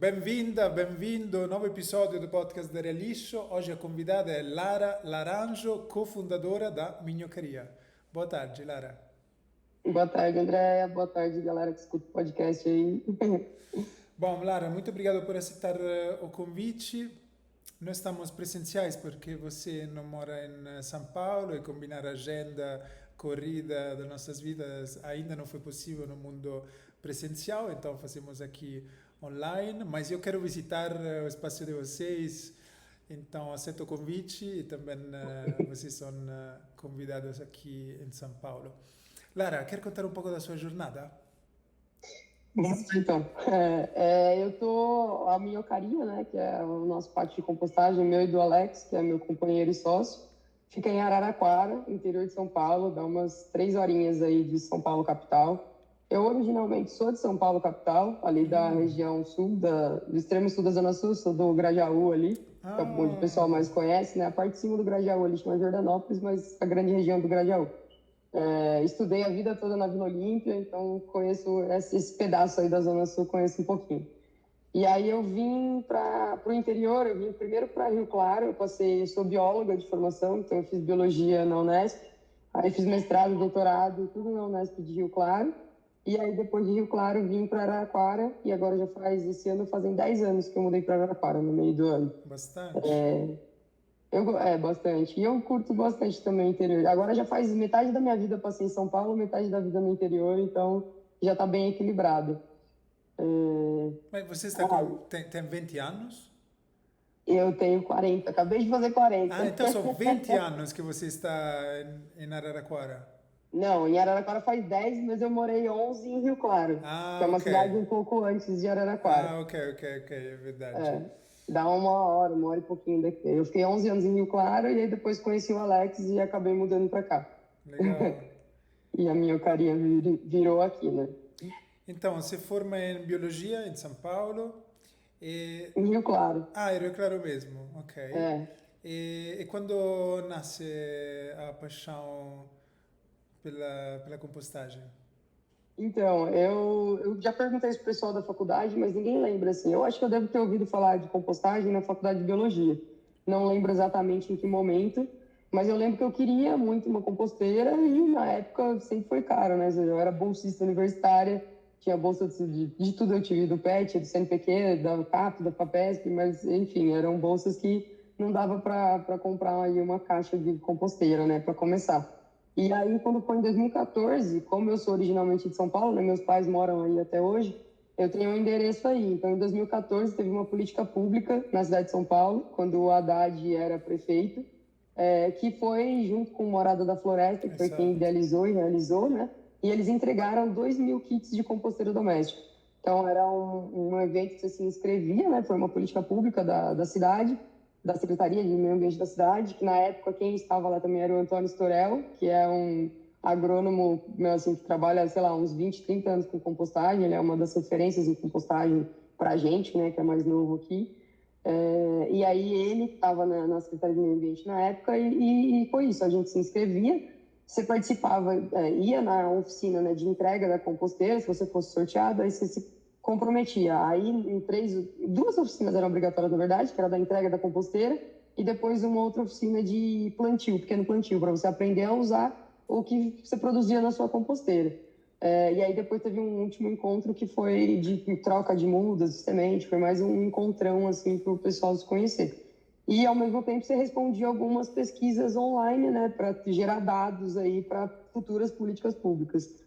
Bem-vinda, bem-vindo, nuovo episódio do podcast da Realisho. Hoje a convidada é Lara Laranjo, cofundadora da Minhocaria. Boa tarde, Lara. Boa tarde, Andréia. Boa tarde, galera que escuta o podcast aí. Bom, Lara, muito obrigado por aceitar o convite. Nós estamos presenciais porque você não mora em São Paulo e combinar a agenda corrida das nossas vidas ainda não foi possível no mundo presencial, então fazemos aqui online, mas eu quero visitar o espaço de vocês, então aceito o convite e também vocês são convidados aqui em São Paulo. Lara, quer contar um pouco da sua jornada? Então, eu tô a Minhocaria, né, que é o nosso pátio de compostagem, meu e do Alex, que é meu companheiro e sócio, fica em Araraquara, interior de São Paulo, dá umas 3 horinhas aí de São Paulo capital. Eu originalmente sou de São Paulo capital, ali da região sul, do extremo sul da Zona Sul, sou do Grajaú ali, que é onde o pessoal mais conhece, né, a parte de cima do Grajaú ali chama Jordanópolis, mas a grande região do Grajaú. Estudei a vida toda na Vila Olímpia, então conheço esse pedaço aí da Zona Sul, conheço um pouquinho. E aí eu vim para o interior, eu vim primeiro para Rio Claro, eu sou bióloga de formação, então eu fiz biologia na Unesp, aí fiz mestrado, doutorado, tudo na Unesp de Rio Claro, e aí depois de Rio Claro vim para Araraquara, e agora esse ano fazem 10 anos que eu mudei para Araraquara, no meio do ano. Bastante. Bastante. E eu curto bastante também o interior. Agora já faz metade da minha vida eu passei em São Paulo, metade da vida no interior, então já tá bem equilibrado. Mas você tem 20 anos? Eu tenho 40, acabei de fazer 40. Ah, então são 20 anos que você está em Araraquara. Não, em Araraquara faz 10, mas eu morei 11 em Rio Claro, que Ah, é uma ok. cidade um pouco antes de Araraquara. Ah, ok, é verdade. Dá uma hora e pouquinho daqui. Eu fiquei 11 anos em Rio Claro e aí depois conheci o Alex e acabei mudando para cá. Legal. E a minha carinha virou aqui, né? Então, você forma em biologia em São Paulo e... Em Rio Claro. Ah, era claro mesmo, ok. É. E quando nasce a paixão pela compostagem? Então, eu já perguntei isso pro pessoal da faculdade, mas ninguém lembra, assim. Eu acho que eu devo ter ouvido falar de compostagem na faculdade de biologia. Não lembro exatamente em que momento, mas eu lembro que eu queria muito uma composteira e na época sempre foi caro, né? Eu era bolsista universitária, tinha bolsa de tudo eu tive, do PET, do CNPq, da CAP, da FAPESP, mas enfim, eram bolsas que não dava para comprar aí uma caixa de composteira, né, para começar. E aí, quando foi em 2014, como eu sou originalmente de São Paulo, né, meus pais moram aí até hoje, eu tenho um endereço aí. Então, em 2014, teve uma política pública na cidade de São Paulo, quando o Haddad era prefeito, que foi junto com o Morada da Floresta, que foi quem Exato. idealizou e realizou, né? E eles entregaram 2.000 kits de composteira doméstica. Então, era um evento que você se inscrevia, né? Foi uma política pública da cidade, da Secretaria de Meio Ambiente da cidade, que na época quem estava lá também era o Antônio Storel, que é um agrônomo, assim, que trabalha, sei lá, uns 20, 30 anos com compostagem, ele é uma das referências em compostagem para a gente, né, que é mais novo aqui. E aí ele estava na Secretaria de Meio Ambiente na época e foi isso, a gente se inscrevia, você participava, ia na oficina, né, de entrega da composteira, se você fosse sorteado, aí você se comprometia. Aí, duas oficinas eram obrigatórias, na verdade, que era da entrega da composteira, e depois uma outra oficina de plantio, pequeno plantio, para você aprender a usar o que você produzia na sua composteira. E aí depois teve um último encontro que foi de troca de mudas, de semente, foi mais um encontrão, assim, para o pessoal se conhecer. E, ao mesmo tempo, você respondia algumas pesquisas online, né, para gerar dados aí para futuras políticas públicas.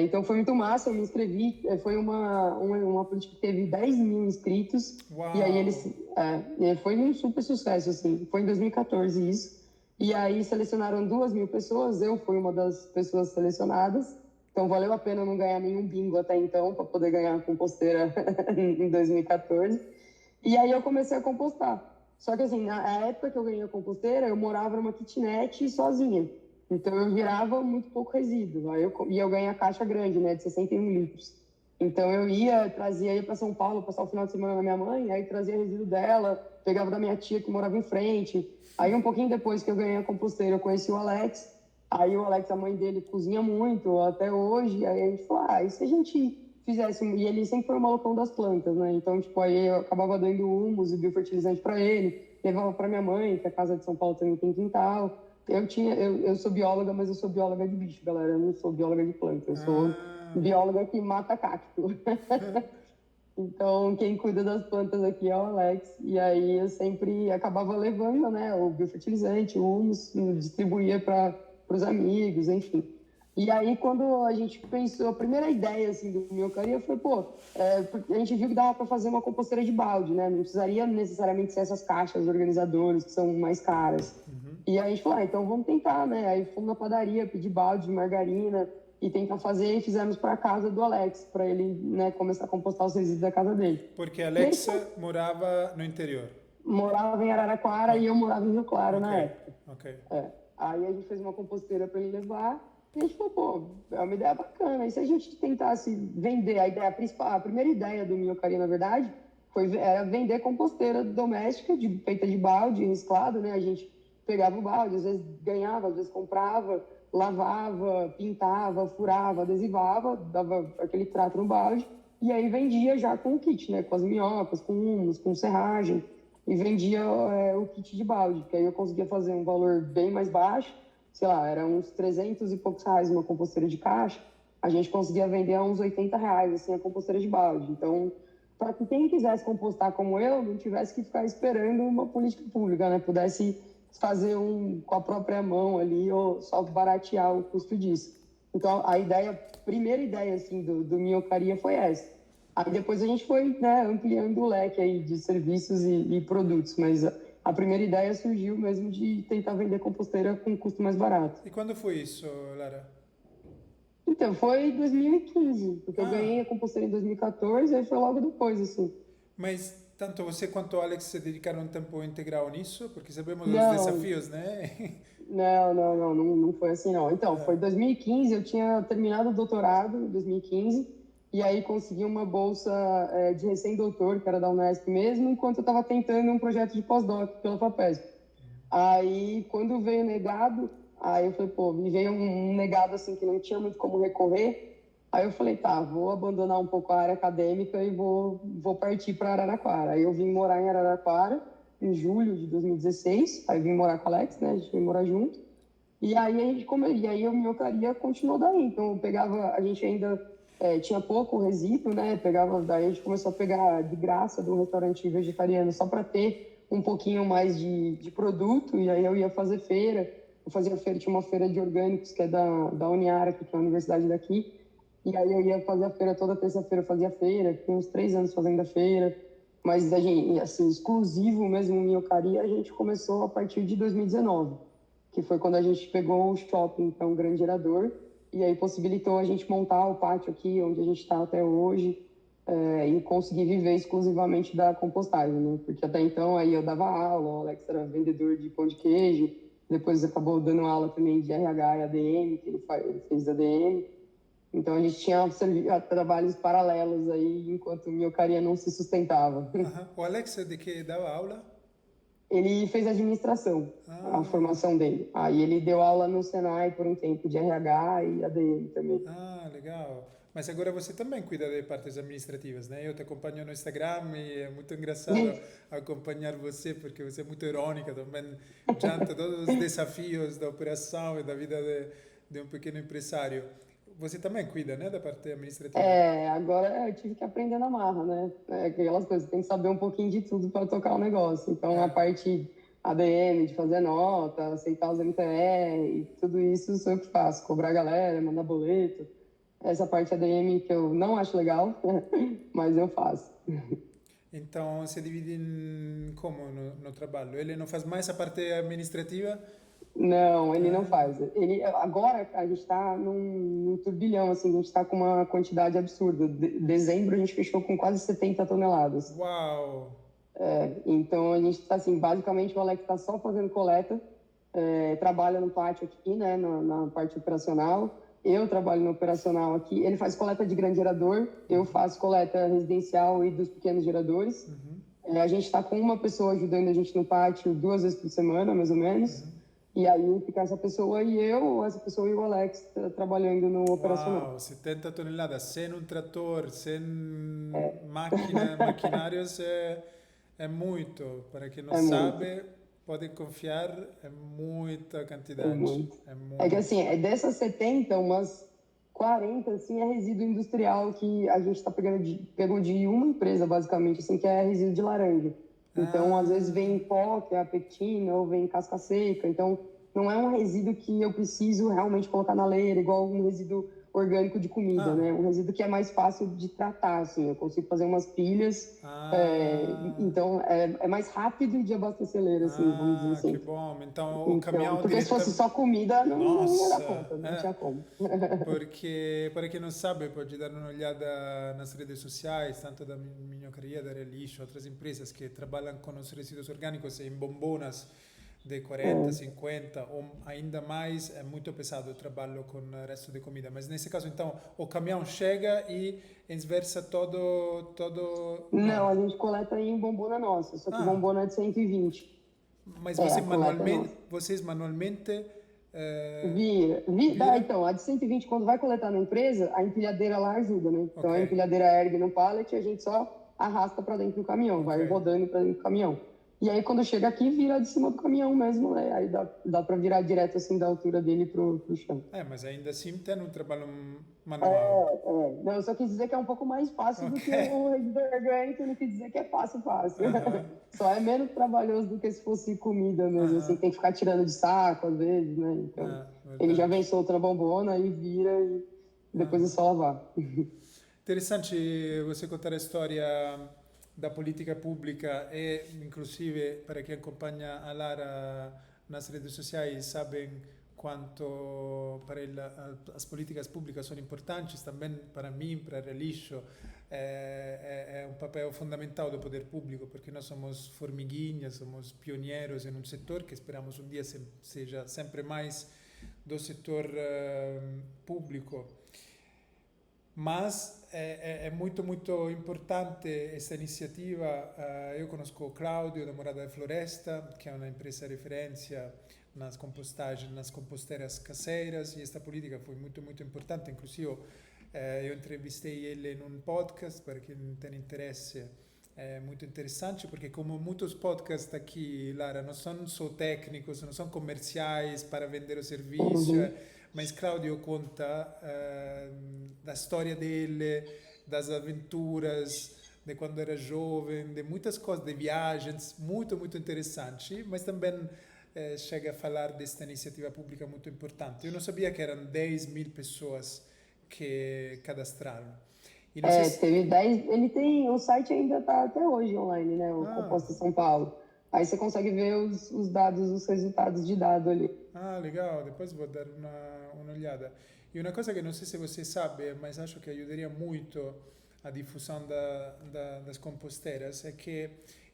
Então foi muito massa, eu me inscrevi, foi uma política que teve 10.000 inscritos. Uau. E aí foi um super sucesso, assim, foi em 2014 isso, e aí selecionaram 2.000 pessoas, eu fui uma das pessoas selecionadas, então valeu a pena não ganhar nenhum bingo até então, para poder ganhar a composteira em 2014, e aí eu comecei a compostar. Só que assim, na época que eu ganhei a composteira, eu morava numa kitnet sozinha. Então eu virava muito pouco resíduo. Aí eu ganhei a caixa grande, né, de 61 litros. Então eu ia para São Paulo, passar o final de semana na minha mãe, aí trazia resíduo dela, pegava da minha tia que morava em frente. Aí um pouquinho depois que eu ganhei a composteira, eu conheci o Alex. Aí o Alex, a mãe dele, cozinha muito, até hoje. Aí a gente falou, e se a gente fizesse... E ele sempre foi o malucão das plantas, né? Então, tipo, aí eu acabava dando humus e biofertilizante para ele, levava para minha mãe, que a casa de São Paulo também tem quintal. Eu sou bióloga, mas eu sou bióloga de bicho, galera. Eu não sou bióloga de planta, eu sou Ah, bióloga que mata cacto. Então, quem cuida das plantas aqui é o Alex. E aí eu sempre acabava levando, né, o biofertilizante, o humus, distribuía para os amigos, enfim. E aí, quando a gente pensou, a primeira ideia, assim, do Minhocaria foi, pô, porque a gente viu que dava para fazer uma composteira de balde, né? Não precisaria necessariamente ser essas caixas organizadoras, que são mais caras. E aí a gente falou, então vamos tentar, né? Aí fomos na padaria, pedir balde de margarina e tentar fazer, e fizemos para casa do Alex, para ele, né, começar a compostar os resíduos da casa dele. porque E aí, Alexa morava no interior. morava em Araraquara e eu morava em Rio Claro Ok, na época. ok. Aí a gente fez uma composteira para ele levar e a gente falou, pô, é uma ideia bacana. E se a gente tentasse vender a ideia principal, a primeira ideia do Minhocaria, na verdade, era vender composteira doméstica, feita de balde, reciclado, né? A gente pegava o balde, às vezes ganhava, às vezes comprava, lavava, pintava, furava, adesivava, dava aquele trato no balde e aí vendia já com o kit, né? Com as minhocas, com humus, com serragem e vendia o kit de balde, que aí eu conseguia fazer um valor bem mais baixo, sei lá, era uns 300 e poucos reais uma composteira de caixa, a gente conseguia vender a uns 80 reais, assim, a composteira de balde. Então, para que quem quisesse compostar como eu, não tivesse que ficar esperando uma política pública, né? Pudesse fazer com a própria mão ali, ou só baratear o custo disso. Então, primeira ideia, assim, do Minhocaria foi essa. Aí depois a gente foi, né, ampliando o leque aí de serviços e produtos, mas a primeira ideia surgiu mesmo de tentar vender composteira com custo mais barato. E quando foi isso, Lara? Então, foi em 2015, porque eu Ah, ganhei a composteira em 2014, aí foi logo depois, assim. mas tanto você quanto o Alex se dedicaram um tempo integral nisso? Porque sabemos dos Não, desafios, né? não foi assim, não. Então, foi 2015, eu tinha terminado o doutorado em 2015, e aí consegui uma bolsa de recém-doutor, que era da Unesp mesmo, enquanto eu estava tentando um projeto de pós-doc pela FAPESP. Aí, quando veio negado, aí eu falei, pô, me veio um negado assim que não tinha muito como recorrer. Aí eu falei, tá, vou abandonar um pouco a área acadêmica e vou partir para Araraquara. Aí eu vim morar em Araraquara em julho de 2016. Aí vim morar com a Alex, né? A gente veio morar junto. E aí e aí a Minhocaria continuou daí. Então eu pegava, a gente ainda tinha pouco resíduo, né? Daí a gente começou a pegar de graça do restaurante vegetariano só para ter um pouquinho mais de produto. E aí eu ia fazer feira. Eu fazia feira, tinha uma feira de orgânicos que é da Uniara, que é a universidade daqui. E aí eu ia fazer a feira toda terça-feira, eu fazia feira, fiquei uns 3 anos fazendo a feira. Mas, assim, exclusivo mesmo, Minhocaria, a gente começou a partir de 2019, que foi quando a gente pegou o shopping, que é um grande gerador, e aí possibilitou a gente montar o pátio aqui, onde a gente está até hoje, e conseguir viver exclusivamente da compostagem, né? Porque até então aí eu dava aula, o Alex era vendedor de pão de queijo, depois acabou dando aula também de RH e ADM, que ele fez ADM. Então a gente tinha trabalhos paralelos aí, enquanto o Minhocaria não se sustentava. Aham. O Alex de que dava aula? Ele fez administração, a Ah, formação dele. Aí ele deu aula no Senai por um tempo de RH e ADM também. legal. Mas agora você também cuida de partes administrativas, né? Eu te acompanho no Instagram e é muito engraçado acompanhar você porque você é muito irônica também, diante de todos os desafios da operação e da vida de um pequeno empresário. Você também cuida, né, da parte administrativa? Agora eu tive que aprender na marra, né? Aquelas coisas, tem que saber um pouquinho de tudo para tocar o negócio. Então a parte ADM, de fazer nota, aceitar os MTR, tudo isso sou eu que faço. Cobrar a galera, mandar boleto. Essa parte ADM que eu não acho legal, mas eu faço. Então, se divide em como no trabalho? Ele não faz mais a parte administrativa? Não, ele não Ah, faz. Agora a gente está num turbilhão, assim, a gente está com uma quantidade absurda. Dezembro a gente fechou com quase 70 toneladas. uau! Então a gente está assim, basicamente o Alex está só fazendo coleta, trabalha no pátio aqui, né, na parte operacional. Eu trabalho no operacional aqui. Ele faz coleta de grande gerador, eu faço coleta residencial e dos pequenos geradores. A gente está com uma pessoa ajudando a gente no pátio 2 vezes por semana, mais ou menos. E aí fica essa pessoa e eu, ou essa pessoa e o Alex trabalhando no operacional. Wow, 70 toneladas sem um trator, sem maquinários é muito. Para quem não É muito, sabe, pode confiar, é muita é quantidade. muito. É É que muito. assim, dessas 70, umas 40 assim, é resíduo industrial que a gente pegou de uma empresa, basicamente, assim, que é resíduo de laranja. Então, às vezes vem Ah, em pó, que é a pectina, ou vem em casca seca. Então, não é um resíduo que eu preciso realmente colocar na leira, igual um resíduo orgânico de comida, ah, né? Um resíduo que é mais fácil de tratar, assim. Eu consigo fazer umas pilhas, ah, então é mais rápido de abastecer leira, assim, vamos dizer que assim. bom. Então, o Então, caminhão porque se fosse diretamente. só comida, não ia dar Nossa, conta, não tinha como. porque para quem não sabe, pode dar uma olhada nas redes sociais, tanto da minha carreira, da Relixo, outras empresas que trabalham com os resíduos orgânicos em bombonas de 40, É. 50 ou ainda mais, é muito pesado o trabalho com o resto de comida. Mas nesse caso, então, o caminhão chega e esversa todo, Não, não. a gente coleta em bombona nossa, só que Ah, bombona é de 120. mas É, a coleta é nossa. vocês manualmente Dá, viram? então, a de 120, quando vai coletar na empresa, a empilhadeira lá ajuda, né? Então Ok, a empilhadeira ergue no pallet e a gente só arrasta para dentro do caminhão, ok. vai rodando para dentro do caminhão. E aí quando chega aqui, vira de cima do caminhão mesmo, né? Aí dá para virar direto assim da altura dele pro chão. Mas ainda assim tem um trabalho É, manual. Não, eu só quis dizer que é um pouco mais fácil do Ok. que o resíduo orgânico, não quis dizer que é fácil, fácil. Aham, Só é menos trabalhoso do que se fosse comida mesmo, assim, aham. tem que ficar tirando de saco às vezes, né? Então, ele já vem Verdade. solto na bombona, aí vira e depois é Aham. só lavar. Interessante você contar a storia da politica pubblica e inclusive para chi accompagna a Lara nas redes sociais sabem quanto para as políticas públicas são importantes, também para mim, para Relixo, é um papel fundamental do poder público, porque nós somos formiguinhas, somos pioneiros em um setor que esperamos um dia seja sempre mais do setor público. Mas è molto molto importante questa iniziativa. Io conosco Claudio da Morada de Floresta, que é uma empresa de referência nas compostagens, nas composteiras caseiras, e esta política foi muito, muito importante. Inclusive, eu entrevistei ele em um podcast, para quem tem interesse, é muito interessante, porque como muitos podcasts aqui, Lara, não são só técnicos, não são comerciais para vender o serviço, Uhum. mas Claudio conta da história dele, das aventuras, de quando era jovem, de muitas coisas, de viagens, muito, muito interessante, mas também chega a falar desta iniciativa pública muito importante. Eu não sabia que eram 10.000 pessoas que cadastraram. E não sei se... Teve 10, ele tem, o site ainda está até hoje online, né? O Ah, Composta São Paulo. Aí você consegue ver os dados, os resultados de dado ali. legal, depois vou dar uma olhada. E uma coisa que não sei se você sabe, mas acho que ajudaria muito a difusão das composteiras é que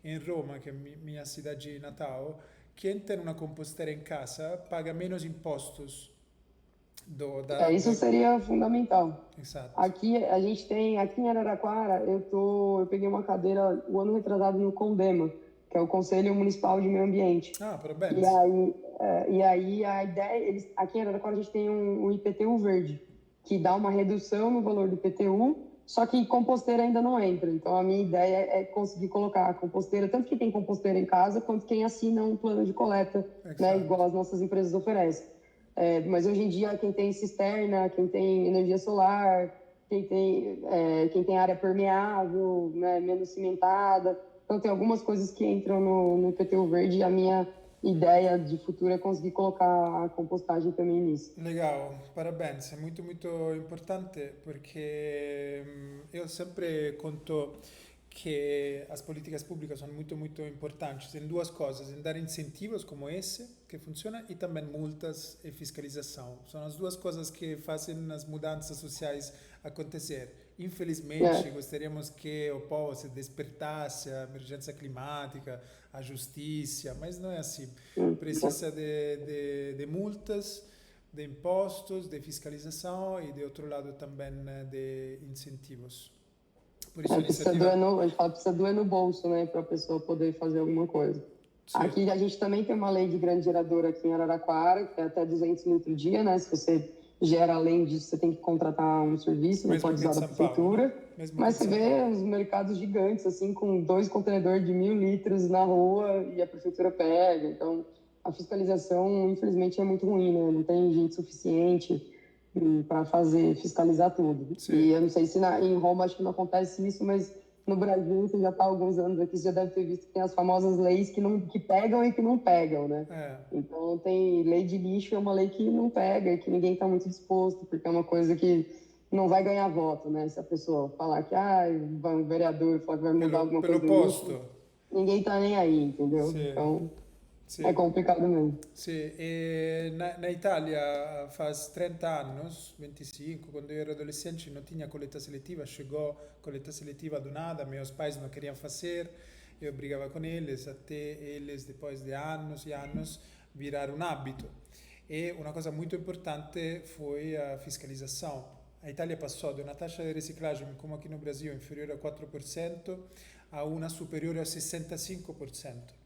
em Roma, que é minha cidade natal, quem tem uma composteira em casa paga menos impostos Isso seria fundamental. Exato. Aqui a gente tem, aqui em Araraquara, eu peguei uma cadeira o ano retrasado no CONDEMA, que é o Conselho Municipal de Meio Ambiente. Ah, E parabéns. aí, a ideia, aqui em Araraquara a gente tem um IPTU verde, que dá uma redução no valor do IPTU, só que composteira ainda não entra. Então a minha ideia é conseguir colocar a composteira, tanto que tem composteira em casa, quanto quem assina um plano de coleta, né, Exato. igual as nossas empresas oferecem. Mas hoje em dia, quem tem cisterna, quem tem energia solar, quem tem área permeável, né, menos cimentada. Então, tem algumas coisas que entram no IPTU verde e a minha ideia de futuro é conseguir colocar a compostagem também nisso. Legal, parabéns, é muito, muito importante porque eu sempre conto que as políticas públicas são muito, muito importantes em duas coisas, em dar incentivos como esse, que funciona, e também multas e fiscalização. São as duas coisas que fazem as mudanças sociais acontecer. Infelizmente, É, gostaríamos que o povo se despertasse a emergência climática, a justiça, mas não é assim. Precisa de multas, de impostos, de fiscalização e, de outro lado, também de incentivos. Por isso, a precisa iniciativa doer no, a gente fala, precisa doer no bolso, né, para a pessoa poder fazer alguma coisa. Sim. Aqui a gente também tem uma lei de grande geradora aqui em Araraquara, que é até 200 litros dia, né? Se você gera além disso, você tem que contratar um serviço, não Mesmo pode que em usar da São Paulo, prefeitura. né? Mesmo que Mas em você São vê Paulo. uns mercados gigantes, assim, com 2 contenedores de 1.000 litros na rua e a prefeitura pega. Então, a fiscalização, infelizmente, é muito ruim, né? Não tem gente suficiente para fazer, fiscalizar tudo. Sim. E eu não sei se em Roma acho que não acontece isso, mas no Brasil, você já está há alguns anos aqui, você já deve ter visto que tem as famosas leis que pegam e que não pegam, né? É. Então, tem lei de lixo, é uma lei que não pega e que ninguém está muito disposto, porque é uma coisa que não vai ganhar voto, né? Se a pessoa falar que o vereador falar que vai mudar alguma Pelo coisa do lixo, posto. ninguém está nem aí, entendeu? Sim. Então, é Sim. complicado mesmo. Sì, e na Itália faz 30 anos, 25, quando eu era adolescente não tinha coleta seletiva, chegou coleta seletiva do nada, meus pais não queriam fazer, eu brigava com eles, até eles depois de anos e anos virar um hábito. E uma coisa muito importante foi a fiscalização. A Itália passou de uma taxa de reciclagem, como aqui no Brasil, inferiore a 4%, a uma superiore a 65%.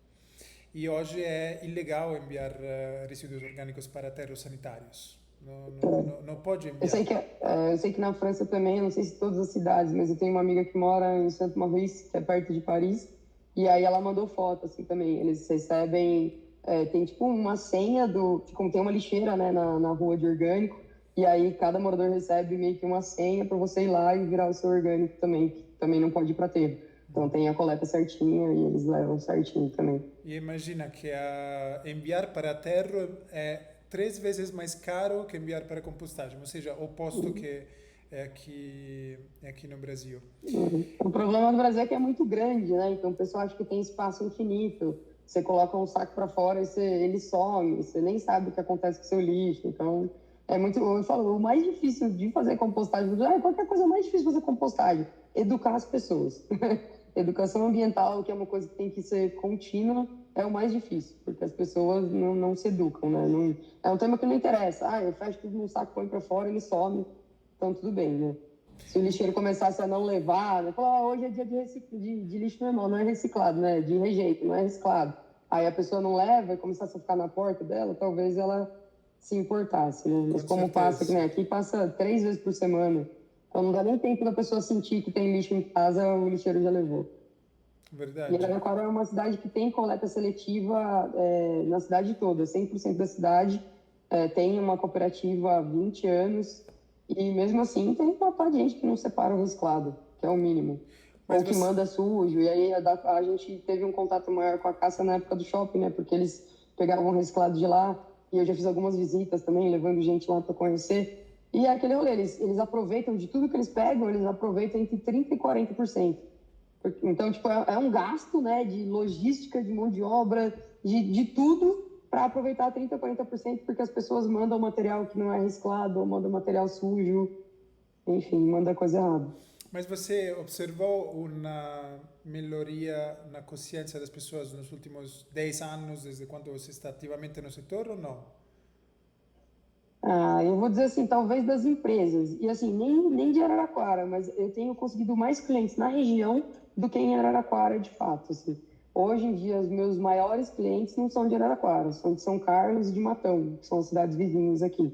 E hoje é ilegal enviar resíduos orgânicos para aterros sanitários. Não pode Eu enviar. sei eu sei que na França também, eu não sei se todas as cidades, mas eu tenho uma amiga que mora em Saint-Maurice, que é perto de Paris, e aí ela mandou foto, assim, também. Eles recebem, tem tipo uma senha como tem uma lixeira, né, na rua de orgânico, e aí cada morador recebe meio que uma senha para você ir lá e virar o seu orgânico também, que também não pode ir para aterro. Então tem a coleta certinha e eles levam certinho também. E imagina que enviar para aterro é 3 vezes mais caro que enviar para compostagem, ou seja, o oposto que é aqui no Brasil. O problema do Brasil é que é muito grande, né? Então o pessoal acha que tem espaço infinito. Você coloca um saco para fora e ele some, você nem sabe o que acontece com o seu lixo. Então é muito. Eu falo, o mais difícil de fazer compostagem, qualquer coisa mais difícil de fazer compostagem, educar as pessoas. Educação ambiental, que é uma coisa que tem que ser contínua, é o mais difícil, porque as pessoas não se educam, né? Não, é um tema que não interessa. Eu fecho tudo num saco, põe para fora, ele some, então tudo bem, né? Se o lixeiro começasse a não levar, né? Falar, hoje é dia de lixo normal, não é reciclado, né? De rejeito, não é reciclado. Aí a pessoa não leva e começasse a ficar na porta dela, talvez ela se importasse, né? Mas Com como passa, certeza. aqui passa 3 vezes por semana, então não dá nem tempo da pessoa sentir que tem lixo em casa, o lixeiro já levou. E Verdade. Araraquara é uma cidade que tem coleta seletiva na cidade toda, 100% da cidade tem uma cooperativa há 20 anos, e mesmo assim tem uma par de gente que não separa o reciclado, que é o mínimo. Mas Ou que você, manda sujo, e aí a gente teve um contato maior com a caça na época do shopping, né? Porque eles pegavam o reciclado de lá, e eu já fiz algumas visitas também, levando gente lá para conhecer. E é aquele rolê, eles aproveitam de tudo que eles pegam, eles aproveitam entre 30% e 40%. Então, tipo, é um gasto, né, de logística, de mão de obra, de tudo para aproveitar 30%, 40%, porque as pessoas mandam material que não é reciclado, ou mandam material sujo, enfim, manda coisa errada. mas você observou uma melhoria na consciência das pessoas nos últimos 10 anos, desde quando você está ativamente no setor ou não? Eu vou dizer assim, talvez das empresas, e assim, nem de Araraquara, mas eu tenho conseguido mais clientes na região do que em Araraquara, de fato, assim. Hoje em dia, os meus maiores clientes não são de Araraquara, são de São Carlos e de Matão, que são as cidades vizinhas aqui.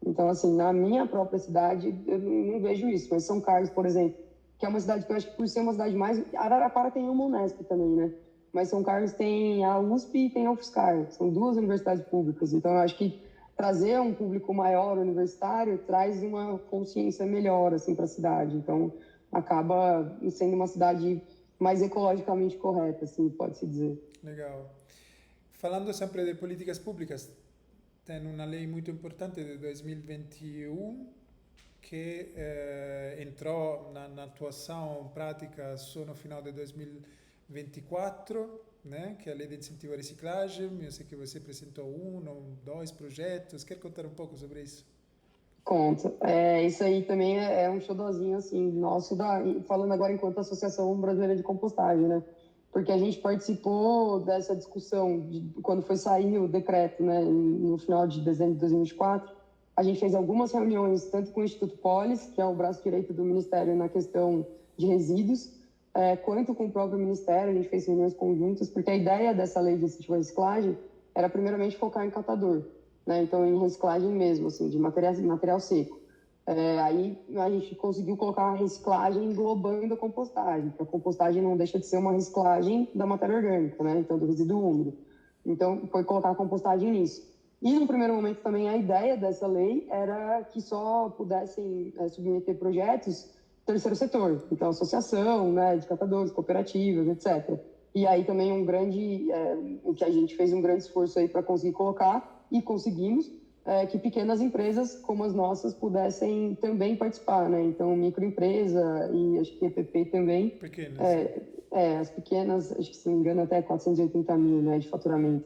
Então, assim, na minha própria cidade, eu não vejo isso, mas São Carlos, por exemplo, que é uma cidade que eu acho que por ser uma cidade mais... Araraquara tem uma Unesp também, né? Mas São Carlos tem a USP e tem a UFSCar, são duas universidades públicas, então eu acho que trazer um público maior universitário traz uma consciência melhor assim para a cidade. Então acaba sendo uma cidade mais ecologicamente correta, assim, pode-se dizer. Legal. Falando sempre de políticas públicas, tem uma lei muito importante de 2021 que entrou na atuação prática só no final de 2024, né? Que é a lei de incentivo à reciclagem. Eu sei que você apresentou ou 2 projetos. Quer contar um pouco sobre isso? Conta. Isso aí também é um xodózinho, assim, nosso, falando agora enquanto Associação Brasileira de Compostagem, né? Porque a gente participou dessa discussão quando foi sair o decreto, né, no final de dezembro de 2024. A gente fez algumas reuniões, tanto com o Instituto Polis, que é o braço direito do Ministério na questão de resíduos, quanto com o próprio Ministério. A gente fez reuniões conjuntas, porque a ideia dessa lei de incentivo à reciclagem era primeiramente focar em catador, né? Então, em reciclagem mesmo, assim, de material seco. Aí a gente conseguiu colocar a reciclagem englobando a compostagem, porque a compostagem não deixa de ser uma reciclagem da matéria orgânica, né? Então, do resíduo úmido. Então, foi colocar a compostagem nisso. E, no primeiro momento, também a ideia dessa lei era que só pudessem submeter projetos terceiro setor, então associação, né, de catadores, cooperativas, etc. E aí também o que a gente fez um grande esforço aí para conseguir colocar, e conseguimos, que pequenas empresas como as nossas pudessem também participar, né? Então, microempresa e acho que EPP também. Pequenas. As pequenas, acho que se não me engano, até 480 mil, né, de faturamento,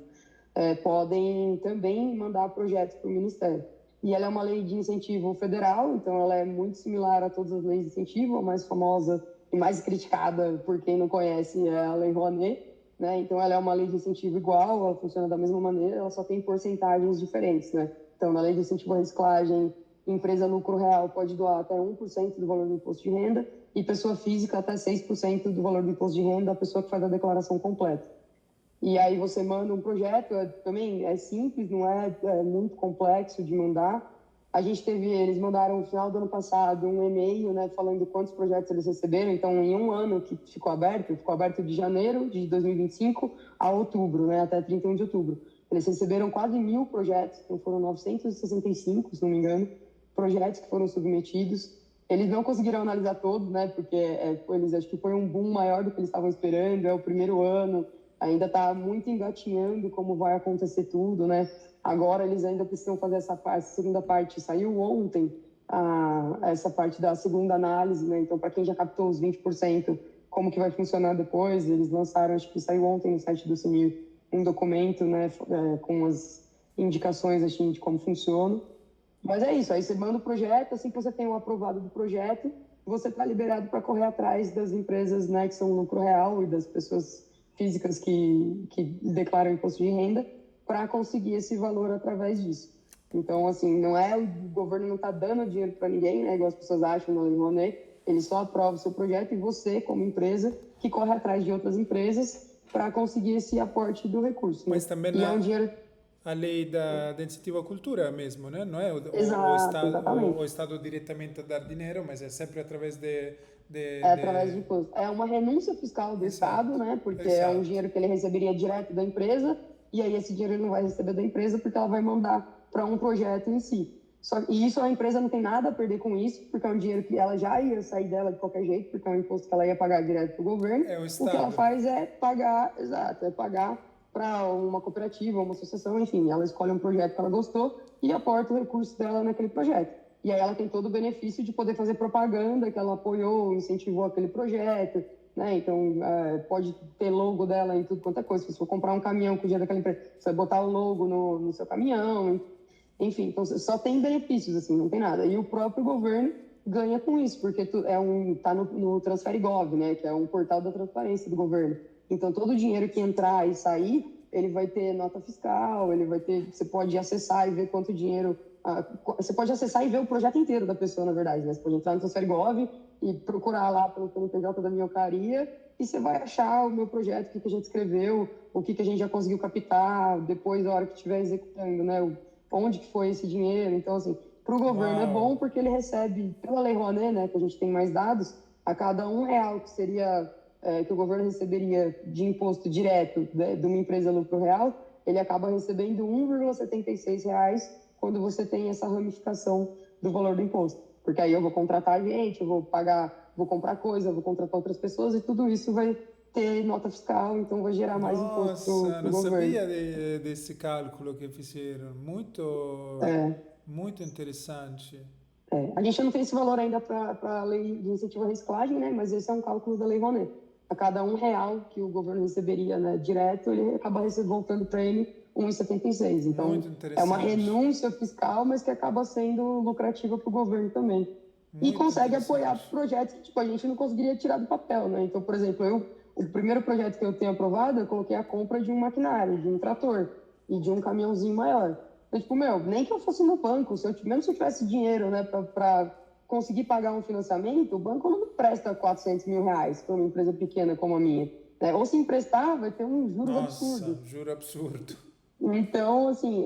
podem também mandar projetos para o Ministério. E ela é uma lei de incentivo federal, então ela é muito similar a todas as leis de incentivo. A mais famosa e mais criticada, por quem não conhece, é a Lei Rouanet, né? Então ela é uma lei de incentivo igual, ela funciona da mesma maneira, ela só tem porcentagens diferentes, né? Então, na lei de incentivo à reciclagem, empresa lucro real pode doar até 1% do valor do imposto de renda, e pessoa física até 6% do valor do imposto de renda, a pessoa que faz a declaração completa. E aí você manda um projeto, também é simples, não é muito complexo de mandar. Eles mandaram no final do ano passado um e-mail, né, falando quantos projetos eles receberam. Então, em um ano que ficou aberto de janeiro de 2025 a outubro, né, até 31 de outubro. Eles receberam quase 1.000 projetos, então foram 965, se não me engano, projetos que foram submetidos. Eles não conseguiram analisar todos, né, porque eles acho que foi um boom maior do que eles estavam esperando, é o primeiro ano, ainda está muito engatinhando como vai acontecer tudo, né? Agora eles ainda precisam fazer essa segunda parte. Saiu ontem essa parte da segunda análise, né? Então, para quem já captou os 20%, como que vai funcionar depois? Eles lançaram, acho que saiu ontem no site do CNIR, um documento, né, com as indicações assim, de como funciona. Mas é isso, aí você manda o projeto, assim que você tem o aprovado do projeto, você está liberado para correr atrás das empresas, né, que são lucro real, e das pessoas físicas que declaram imposto de renda, para conseguir esse valor através disso. Então, assim, o governo não está dando dinheiro para ninguém, né, igual as pessoas acham no Lei Rouanet, ele só aprova o seu projeto, e você, como empresa, que corre atrás de outras empresas para conseguir esse aporte do recurso. Mas né? também E é um dinheiro... a lei da incentivo à cultura mesmo, né? Não é Exato, exatamente. o Estado diretamente a dar dinheiro, mas é sempre através Através de imposto. É uma renúncia fiscal do Exato, Estado, né? Porque é um exato. dinheiro que ele receberia direto da empresa, e aí esse dinheiro ele não vai receber da empresa porque ela vai mandar para um projeto em si. E isso a empresa não tem nada a perder com isso, porque é um dinheiro que ela já ia sair dela de qualquer jeito, porque é um imposto que ela ia pagar direto para o governo. É o O que ela Estado. faz é pagar, para uma cooperativa, uma associação, enfim, ela escolhe um projeto que ela gostou e aporta o recurso dela naquele projeto. E aí ela tem todo o benefício de poder fazer propaganda, que ela apoiou, incentivou aquele projeto, né? Então, pode ter logo dela em tudo quanto é coisa. Se você for comprar um caminhão com o dinheiro daquela empresa, você vai botar o logo no seu caminhão, enfim. Então, só tem benefícios, assim, não tem nada. E o próprio governo ganha com isso, porque tá no Transfere Gov, né? Que é um portal da transparência do governo. Então, todo o dinheiro que entrar e sair, ele vai ter nota fiscal, você pode acessar e ver quanto dinheiro... Você pode acessar e ver o projeto inteiro da pessoa, na verdade, né? Você pode entrar no Transfere Gov e procurar lá pelo PJ da minha alcaria, e você vai achar o meu projeto, o que a gente escreveu, o que a gente já conseguiu captar, depois, a hora que estiver executando, né? Onde que foi esse dinheiro. Então, assim, para o governo é bom porque ele recebe, pela Lei Rouanet, né, que a gente tem mais dados, a cada R$1 que seria... que o governo receberia de imposto direto, né, de uma empresa lucro real, ele acaba recebendo R$1,76 quando você tem essa ramificação do valor do imposto. Porque aí eu vou contratar gente, eu vou comprar coisa, eu vou contratar outras pessoas, e tudo isso vai ter nota fiscal, então vai gerar mais imposto Nossa, para o não governo. sabia desse cálculo que fizeram. Muito, É, muito interessante. A gente não tem esse valor ainda para a lei de incentivo à reciclagem, né? Mas esse é um cálculo da Lei Rouanet. A cada R$1 que o governo receberia, né, direto, ele acaba voltando para ele R$1,76. Então, Muito é uma interessante. renúncia fiscal, mas que acaba sendo lucrativa para o governo também. E Muito consegue apoiar interessante. projetos que, tipo, a gente não conseguiria tirar do papel, né? Então, por exemplo, o primeiro projeto que eu tenho aprovado, eu coloquei a compra de um maquinário, de um trator e de um caminhãozinho maior. Então, tipo, nem que eu fosse no banco, mesmo se eu tivesse dinheiro, né, para conseguir pagar um financiamento, o banco não presta 400 mil reais para uma empresa pequena como a minha. Né? Ou se emprestar, vai ter um juros absurdo. Nossa, juro absurdo. Então, assim,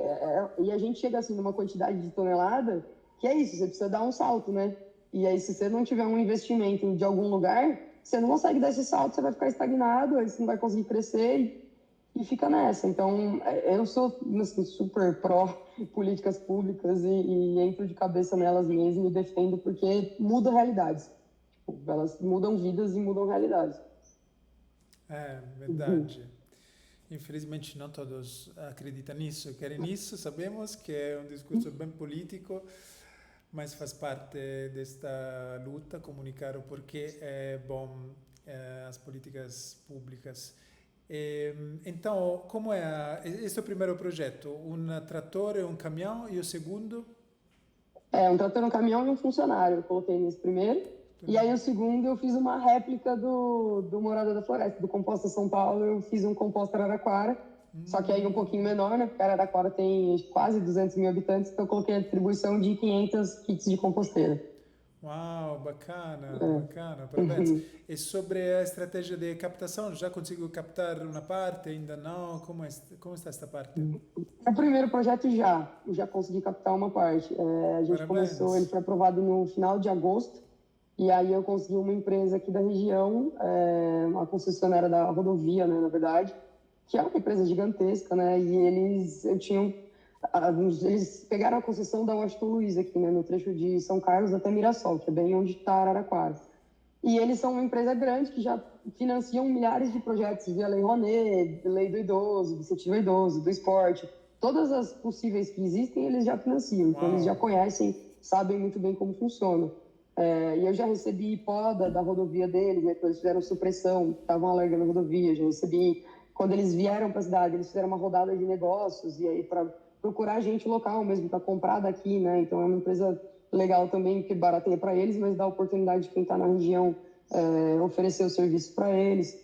e a gente chega assim numa quantidade de tonelada que é isso, você precisa dar um salto, né? E aí, se você não tiver um investimento de algum lugar, você não consegue dar esse salto, você vai ficar estagnado, aí você não vai conseguir crescer e fica nessa. Então, eu sou assim, super pró políticas públicas e entro de cabeça nelas mesmo e defendo porque muda realidades. Tipo, elas mudam vidas e mudam realidades. É verdade. Infelizmente não todos acreditam nisso, querem nisso, sabemos que é um discurso bem político, mas faz parte desta luta comunicar o porquê é bom as políticas públicas. Então, como é este é o primeiro projeto? Um trator e um caminhão e o segundo? Um trator, um caminhão e um funcionário, eu coloquei nesse primeiro. E aí o segundo eu fiz uma réplica do Morada da Floresta, do Composta São Paulo, eu fiz um Composta Araraquara, só que aí um pouquinho menor, né, porque Araraquara tem quase 200 mil habitantes, então eu coloquei a distribuição de 500 kits de composteira. Uau, bacana, bacana, parabéns. E sobre a estratégia de captação, já conseguiu captar uma parte? Ainda não? Como está esta parte? O primeiro projeto já consegui captar uma parte. A gente começou, ele foi aprovado no final de agosto, e aí eu consegui uma empresa aqui da região, uma concessionária da rodovia, né, na verdade, que é uma empresa gigantesca, né, e eles pegaram a concessão da Washington Luiz aqui, né, no trecho de São Carlos até Mirassol, que é bem onde está Araraquara. E eles são uma empresa grande que já financiam milhares de projetos via Lei Rouanet, Lei do Idoso, do Incentivo ao Idoso, do Esporte. Todas as possíveis que existem, eles já financiam. Então, eles já conhecem, sabem muito bem como funciona. E eu já recebi poda da rodovia deles, né, quando eles fizeram supressão, estavam alargando a rodovia, já recebi. Quando eles vieram para a cidade, eles fizeram uma rodada de negócios, e aí para procurar gente local mesmo, para comprar daqui, né? Então, é uma empresa legal também, que barateia para eles, mas dá a oportunidade de quem está na região oferecer o serviço para eles.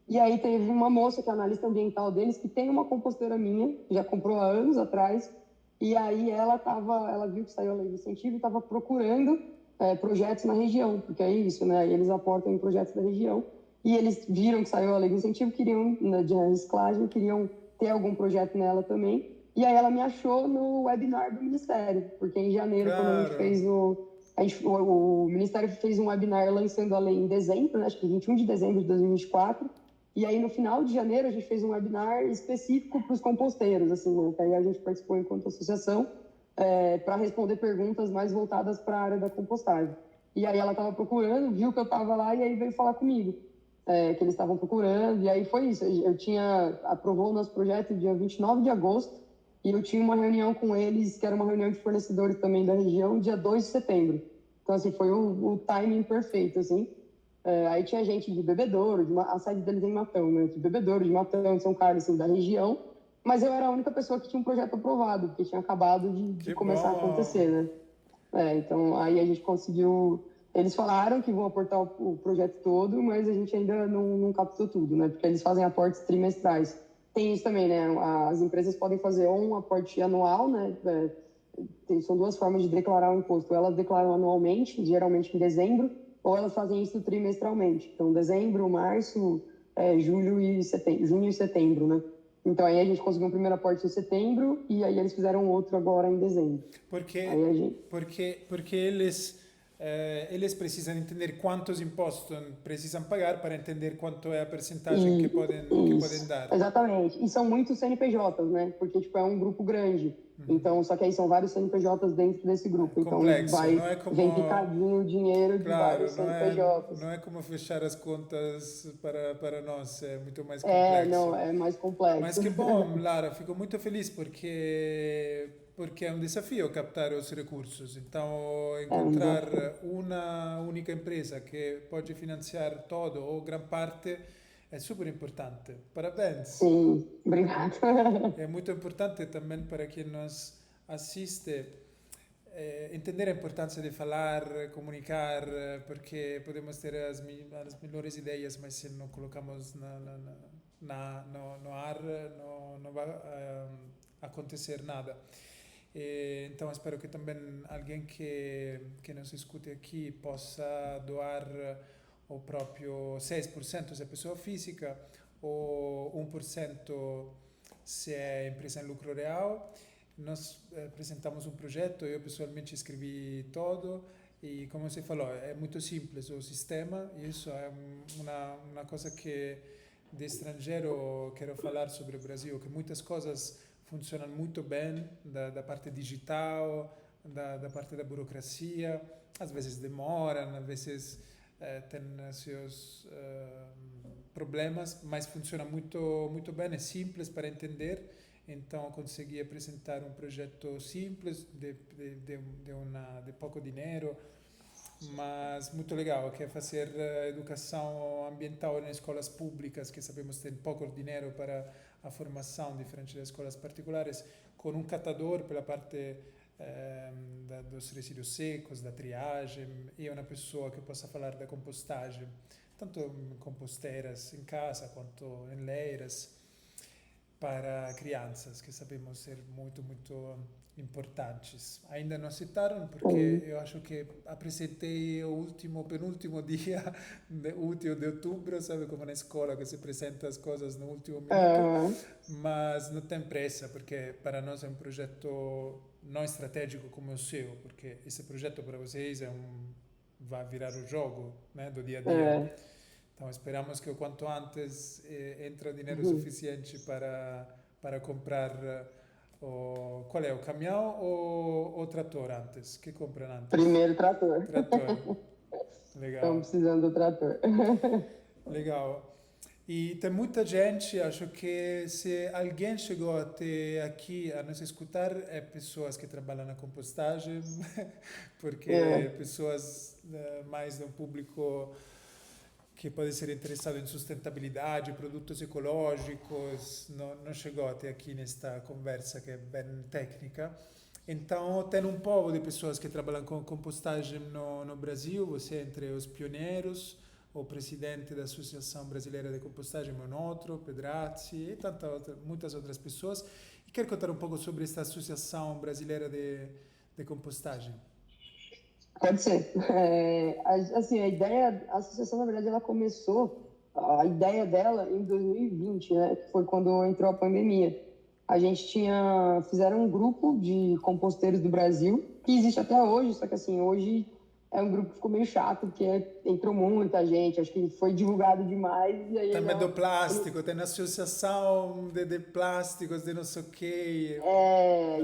E aí teve uma moça que é analista ambiental deles, que tem uma composteira minha, já comprou há anos atrás, e aí ela viu que saiu a lei de incentivo e estava procurando projetos na região, porque é isso, né? Eles aportam em projetos da região, e eles viram que saiu a lei de incentivo, queriam, né, de reciclagem, queriam ter algum projeto nela também. E aí ela me achou no webinar do Ministério, porque em janeiro, quando a gente fez o Ministério fez um webinar lançando a lei em dezembro, né, acho que 21 de dezembro de 2024, e aí no final de janeiro a gente fez um webinar específico para os composteiros, assim, né, que aí a gente participou enquanto associação, para responder perguntas mais voltadas para a área da compostagem. E aí ela estava procurando, viu que eu estava lá e aí veio falar comigo, que eles estavam procurando, e aí foi isso, aprovou o nosso projeto dia 29 de agosto, e eu tinha uma reunião com eles, que era uma reunião de fornecedores também da região, dia 2 de setembro. Então, assim, foi o timing perfeito, assim. Aí tinha gente de Bebedouro, a sede deles é em Matão, né? De Bebedouro, de Matão, de São Carlos, assim, da região. Mas eu era a única pessoa que tinha um projeto aprovado, porque tinha acabado de começar a acontecer, né? Então, aí a gente conseguiu... Eles falaram que vão aportar o projeto todo, mas a gente ainda não captou tudo, né? Porque eles fazem aportes trimestrais. Tem isso também, né? As empresas podem fazer ou um aporte anual, né? São duas formas de declarar o imposto. Elas declaram anualmente, geralmente em dezembro, ou elas fazem isso trimestralmente. Então, dezembro, março, julho e setembro, junho e setembro, né? Então, aí a gente conseguiu um primeiro aporte em setembro e aí eles fizeram outro agora em dezembro. Porque eles precisam entender quantos impostos precisam pagar para entender quanto é a percentagem que podem dar. Exatamente. E são muitos CNPJs, né? Porque, tipo, é um grupo grande. Então, só que aí são vários CNPJs dentro desse grupo. Então, vem picadinho o dinheiro de vários CNPJs. Não é como fechar as contas para nós, é muito mais complexo. Não, é mais complexo. Mas que bom, Lara, fico muito feliz porque é um desafio captar os recursos. Então, encontrar uma única empresa que pode financiar todo ou grande parte é super importante. Parabéns. Sim, obrigada. É muito importante também para quem nos assiste entender a importância de falar, comunicar, porque podemos ter as melhores ideias, mas se não colocamos no ar, não vai acontecer nada. Então, espero que também alguém que nos escute aqui possa doar o próprio 6% se é pessoa física ou 1% se é empresa em lucro real. Nós apresentamos um projeto, eu pessoalmente escrevi todo e, como você falou, é muito simples o sistema e isso é uma coisa que de estrangeiro quero falar sobre o Brasil, que muitas coisas funcionam muito bem da parte digital, da parte da burocracia, às vezes demoram, às vezes têm seus problemas, mas funciona muito bem, é simples para entender. Então consegui apresentar um projeto simples de pouco dinheiro, mas muito legal, que é fazer educação ambiental nas escolas públicas, que sabemos ter pouco dinheiro para a formação, diferente das escolas particulares, com um catador pela parte dos resíduos secos, da triagem, e uma pessoa que possa falar da compostagem, tanto em composteiras em casa quanto em leiras, para crianças, que sabemos ser muito importantes. Ainda não citaram, porque eu acho que apresentei o penúltimo dia útil de outubro, sabe, como na escola, que se apresenta as coisas no último minuto, mas não tem pressa, porque para nós é um projeto não estratégico como o seu, porque esse projeto para vocês vai virar o jogo, né, do dia a dia. Então, esperamos que o quanto antes entre dinheiro suficiente para comprar qual é, o caminhão ou o trator antes? Que compram antes? Primeiro trator. Trator. Legal. Estamos precisando do trator. Legal. E tem muita gente, acho que se alguém chegou até aqui a nos escutar, é pessoas que trabalham na compostagem, porque pessoas mais de um público que pode ser interessado em sustentabilidade, produtos ecológicos, não chegou até aqui nesta conversa que é bem técnica. Então, tem um povo de pessoas que trabalham com compostagem no Brasil, você é entre os pioneiros, o presidente da Associação Brasileira de Compostagem, Monotro, Pedrazzi e muitas outras pessoas. E quero contar um pouco sobre esta Associação Brasileira de Compostagem. Pode ser. Assim, a associação, na verdade, ela começou, a ideia dela em 2020, né, que foi quando entrou a pandemia. A gente fizeram um grupo de composteiros do Brasil, que existe até hoje, só que assim, hoje é um grupo que ficou meio chato, porque entrou muita gente, acho que foi divulgado demais. E aí tem medo plástico, tem associação de plásticos, de não sei o quê.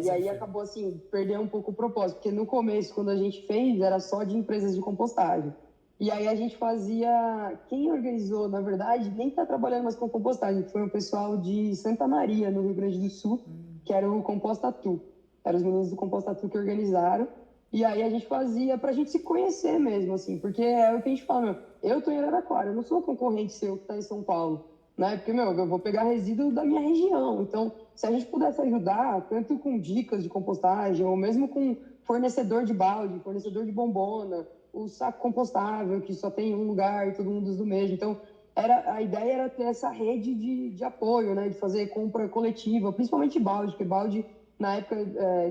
E aí acabou assim, perdendo um pouco o propósito, porque no começo, quando a gente fez, era só de empresas de compostagem. E aí a gente fazia, quem organizou, na verdade, nem está trabalhando mais com compostagem, foi o pessoal de Santa Maria, no Rio Grande do Sul, que era o Compostatu. Eram os meninos do Compostatu que organizaram. E aí a gente fazia pra gente se conhecer mesmo, assim, porque é o que a gente fala, meu, eu tô em Araraquara, eu não sou concorrente seu que tá em São Paulo, né? Porque, meu, eu vou pegar resíduo da minha região. Então, se a gente pudesse ajudar, tanto com dicas de compostagem, ou mesmo com fornecedor de balde, fornecedor de bombona, o saco compostável, que só tem um lugar e todo mundo usa o mesmo. Então, a ideia era ter essa rede de apoio, né? De fazer compra coletiva, principalmente balde, porque balde, na época,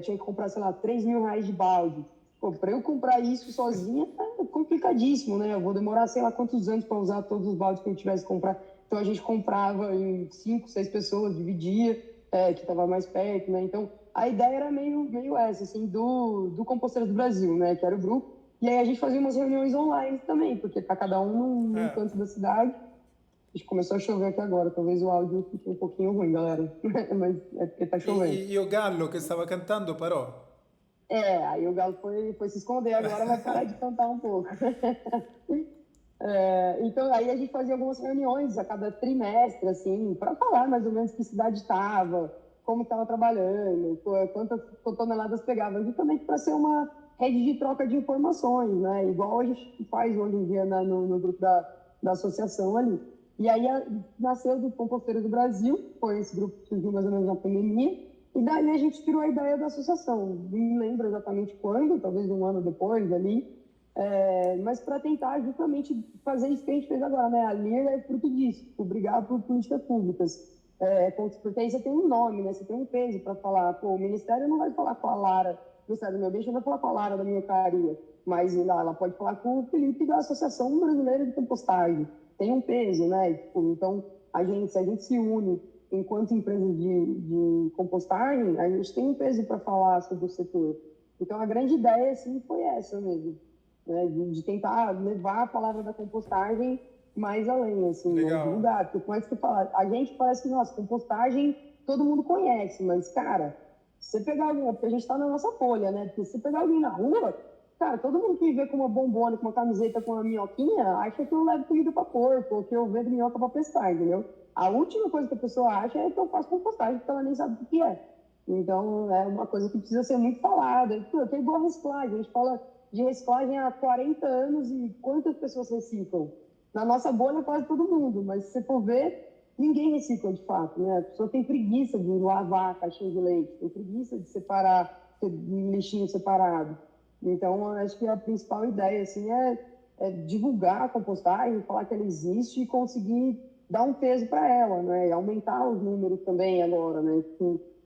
tinha que comprar, sei lá, R$3.000 de balde. Pô, para eu comprar isso sozinha é complicadíssimo, né? Eu vou demorar, sei lá, quantos anos para usar todos os baldes que eu tivesse que comprar. Então, a gente comprava em 5, 6 pessoas, dividia, que estava mais perto, né? Então, a ideia era meio essa, assim, do Composteiros do Brasil, né? Que era o grupo. E aí a gente fazia umas reuniões online também, porque para cada um num canto da cidade. A gente começou a chover aqui agora, talvez o áudio fique um pouquinho ruim, galera. Mas é porque tá chovendo. E o Galo que estava cantando parou? Aí o Galo foi se esconder, agora vai parar de cantar um pouco. Então, aí a gente fazia algumas reuniões a cada trimestre, assim, para falar mais ou menos que cidade estava, como estava trabalhando, quantas toneladas pegava, justamente para ser uma rede de troca de informações, né? Igual a gente faz hoje em dia no grupo da associação ali. E aí nasceu do Composteiros do Brasil, foi esse grupo que surgiu mais ou menos na pandemia, e daí a gente tirou a ideia da associação. Não lembro exatamente quando, talvez um ano depois ali, mas para tentar justamente fazer isso que a gente fez agora, né? A LIR é fruto disso, brigar por políticas públicas. Porque aí você tem um nome, né? Você tem um peso para falar. Pô, o Ministério não vai falar com a Lara do Estado do Meio Ambiente, não vai falar com a Lara da minha carinha, mas ela pode falar com o Felipe da Associação Brasileira de Compostagem. Tem um peso, né? Tipo, então, se a gente se une enquanto empresa de compostagem, a gente tem um peso para falar sobre o setor. Então, a grande ideia, assim, foi essa mesmo, né? De tentar levar a palavra da compostagem mais além, assim, né? Legal. Divulgar. Porque, como é que você fala? A gente parece que, nossa, compostagem todo mundo conhece, mas, cara, se você pegar alguém, porque a gente tá na nossa folha, né? Porque se você pegar alguém na rua, cara, todo mundo que me vê com uma bombona, com uma camiseta, com uma minhoquinha, acha que eu levo comida para porco, ou que eu vendo minhoca para pescar, entendeu? A última coisa que a pessoa acha é que eu faço compostagem, porque ela nem sabe o que é. Então, é uma coisa que precisa ser muito falada. É igual a reciclagem. A gente fala de reciclagem há 40 anos e quantas pessoas reciclam? Na nossa bolha, quase todo mundo, mas se você for ver, ninguém recicla de fato, né? A pessoa tem preguiça de lavar a caixinha de leite, tem preguiça de separar, ter lixinho separado. Então, acho que a principal ideia, assim, é divulgar a compostagem, falar que ela existe e conseguir dar um peso para ela, né? E aumentar os números também agora, né?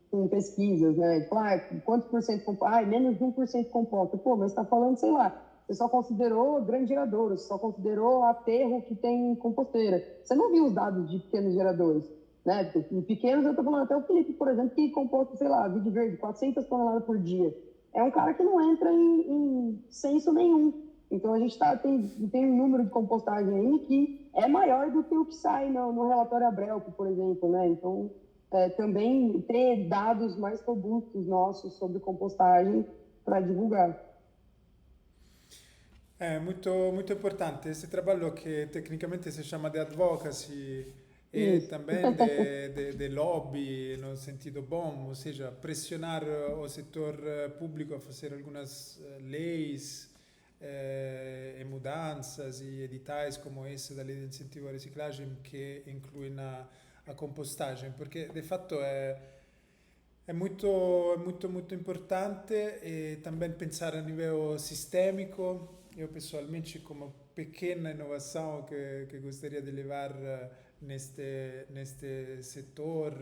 Com pesquisas, né? Falar, quantos por cento composta? Menos de 1% composta. Pô, mas você está falando, sei lá, você só considerou grandes geradores, só considerou aterro que tem composteira. Você não viu os dados de pequenos geradores, né? Porque em pequenos, eu estou falando até o Felipe, por exemplo, que composta, sei lá, vídeo verde, 400 toneladas por dia. É um cara que não entra em censo nenhum. Então, a gente tem um número de compostagem aí que é maior do que o que sai no relatório Abrelco, por exemplo, né? Então, também ter dados mais robustos nossos sobre compostagem para divulgar. È molto importante este trabajo que técnicamente se llama de advocacy e Isso. también de lobby en un sentido bom, o sea, presionar o sector público a hacer algunas leyes e mudanzas y editais como essa da lei de incentivo al reciclaje que incluyen a compostagem, porque de fatto è molto importante e também pensar a nível sistêmico. Eu pessoalmente, como pequena inovação que gostaria de levar neste setor,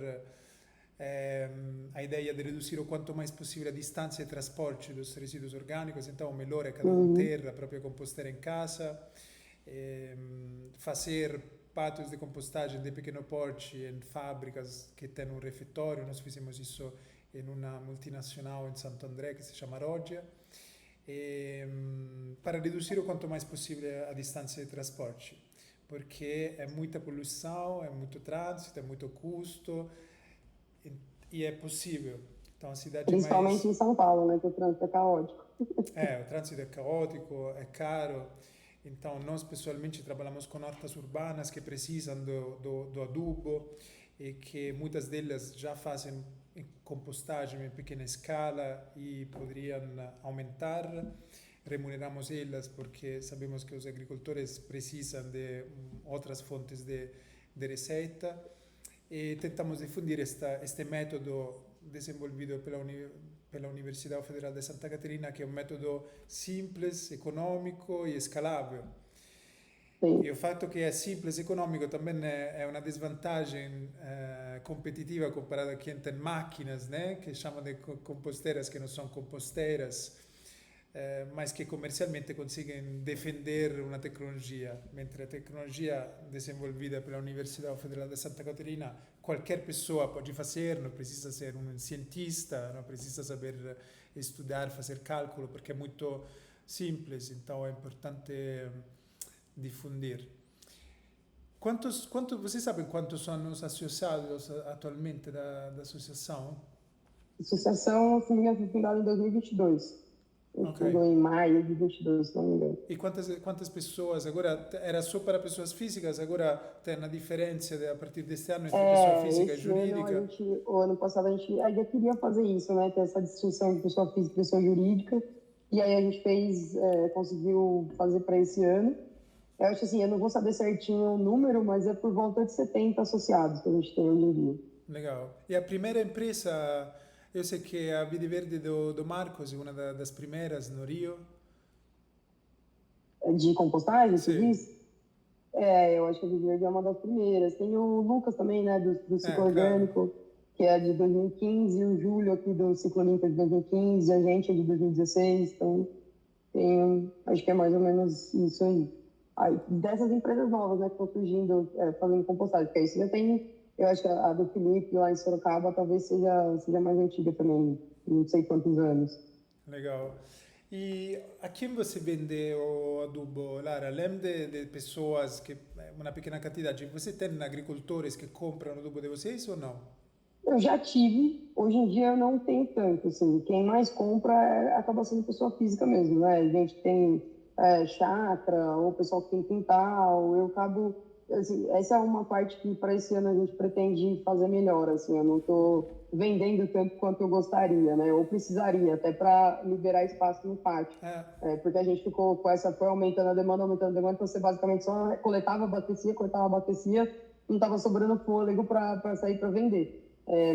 a ideia de reduzir o quanto mais possível a distância de transporte dos resíduos orgânicos, então o melhor é cada um Uhum. ter a própria composteira em casa, fazer pátios de compostagem de pequeno porte em fábricas que têm um refeitório. Nós fizemos isso em uma multinacional em Santo André que se chama Rodia, para reduzir o quanto mais possível a distância de transporte, porque é muita poluição, é muito trânsito, é muito custo e é possível. Então a cidade Principalmente mais em São Paulo, né? Que o trânsito é caótico. o trânsito é caótico, é caro. Então, nós pessoalmente trabalhamos com hortas urbanas que precisam do adubo e que muitas delas já fazem compostagem em pequena escala e poderiam aumentar. Remuneramos elas porque sabemos que os agricultores precisam de outras fontes de receita e tentamos difundir este método desenvolvido pela Universidade Federal de Santa Catarina, que é um método simples, econômico e escalável. E o Sim. fatto che è simples e economico também è una desvantagem competitiva comparada a quem tem máquinas, né, que chamam de composteiras, que não são composteiras, mas que comercialmente conseguem defender uma tecnologia, mentre a tecnologia desenvolvida pela Universidade Federal de Santa Catarina qualquer pessoa pode fazer, não precisa ser um cientista, não precisa saber estudar, fazer cálculo, porque é muito simples, então é importante difundir. Vocês sabem quantos são os associados atualmente da associação? A associação, se não me engano, foi fundada em 2022. Ok. Fundou em maio de 22, se não me engano. E quantas pessoas? Agora era só para pessoas físicas, agora tem a diferença a partir deste ano entre pessoa física e Esse ano jurídica? o ano passado a gente ainda queria fazer isso, né? Ter essa distinção de pessoa física e pessoa jurídica. E aí a gente conseguiu fazer para esse ano. Eu acho assim, eu não vou saber certinho o número, mas é por volta de 70 associados que a gente tem hoje em dia. Legal. E a primeira empresa, eu sei que a Vide Verde do Marcos é uma das primeiras no Rio. De compostagem, você Sim. diz? Eu acho que a Viverde é uma das primeiras. Tem o Lucas também, né, do Ciclo Claro. Orgânico, que é de 2015, o Júlio aqui do Ciclo Limpa de 2015, a gente é de 2016, então acho que é mais ou menos isso aí. Aí dessas empresas novas, né, que estão surgindo, fazendo compostagem, porque aí você já tem, eu acho que a do Felipe lá em Sorocaba talvez seja mais antiga também, não sei quantos anos. Legal. E a quem você vende o adubo, Lara? Além de pessoas que, uma pequena quantidade, você tem agricultores que compram o adubo de vocês ou não? Eu já tive, hoje em dia eu não tenho tanto, assim, quem mais compra acaba sendo pessoa física mesmo, né? A gente tem chácara, ou pessoal que tem quintal, eu acabo, assim, essa é uma parte que para esse ano a gente pretende fazer melhor, assim, eu não estou vendendo tanto quanto eu gostaria, né? Ou precisaria, até para liberar espaço no pátio. Ah, Porque a gente ficou com essa, foi aumentando a demanda, então você basicamente só coletava, abastecia, não estava sobrando fôlego para sair para vender.